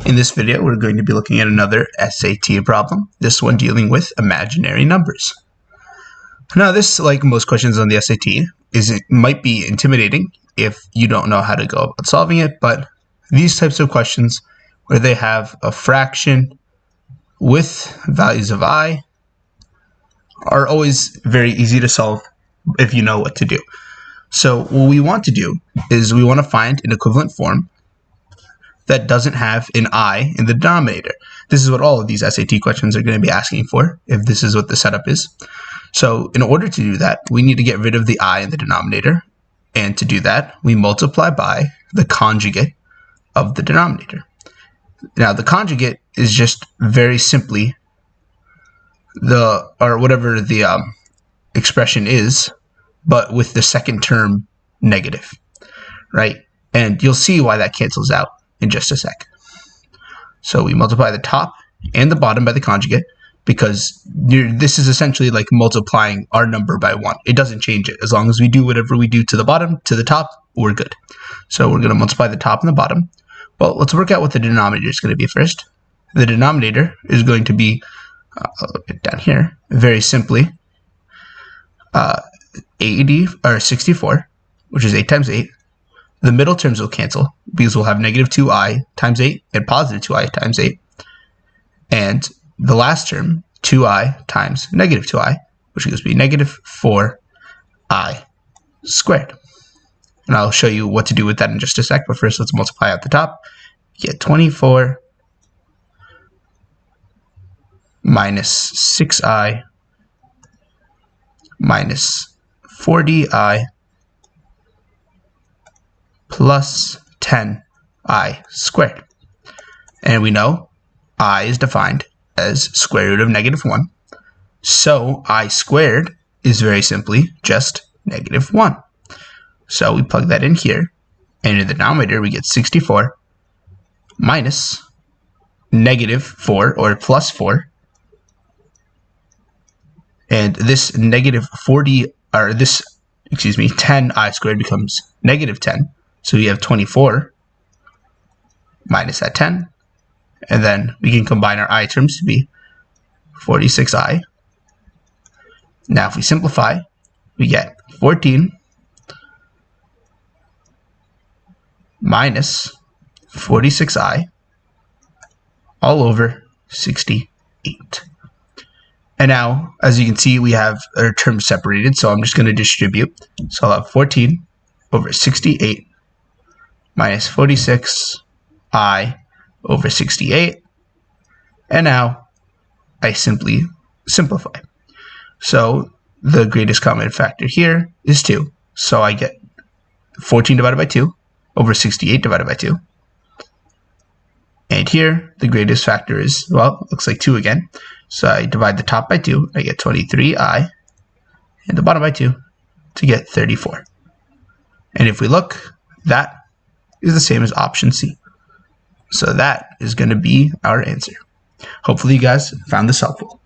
In this video, we're going to be looking at another SAT problem, this one dealing with imaginary numbers. Now this, like most questions on the SAT, it might be intimidating if you don't know how to go about solving it, but these types of questions where they have a fraction with values of I are always very easy to solve if you know what to do. So what we want to do is we want to find an equivalent form that doesn't have an I in the denominator. This is what all of these SAT questions are going to be asking for if this is what the setup is. So in order to do that, we need to get rid of the I in the denominator. And to do that, we multiply by the conjugate of the denominator. Now the conjugate is just very simply whatever the expression is, but with the second term negative, right? And you'll see why that cancels out in just a sec. So we multiply the top and the bottom by the conjugate because this is essentially like multiplying our number by 1. It doesn't change it. As long as we do whatever we do to the bottom, to the top, we're good. So we're going to multiply the top and the bottom. Well, let's work out what the denominator is going to be first. The denominator is going to be, I'll put it down here, very simply, 64, which is 8 times 8. The middle terms will cancel because we'll have negative 2i times 8 and positive 2i times 8. And the last term, 2i times negative 2i, which gives me negative 4i squared. And I'll show you what to do with that in just a sec. But first, let's multiply out the top. You get 24 minus 6i minus 40i plus 10i squared. And we know I is defined as square root of negative 1. So I squared is very simply just negative 1. So we plug that in here, and in the denominator we get 64 minus negative 4 or plus 4. And this negative 10i squared becomes negative 10. So we have 24 minus that 10. And then we can combine our I terms to be 46i. Now if we simplify, we get 14 minus 46i all over 68. And now, as you can see, we have our terms separated, so I'm just going to distribute. So I'll have 14 over 68 minus 46i over 68. And now I simply simplify. So the greatest common factor here is 2. So I get 14 divided by 2 over 68 divided by 2. And here, the greatest factor is, well, it looks like 2 again. So I divide the top by 2, I get 23i, and the bottom by 2 to get 34. And if we look, that is the same as option C. So that is going to be our answer. Hopefully you guys found this helpful.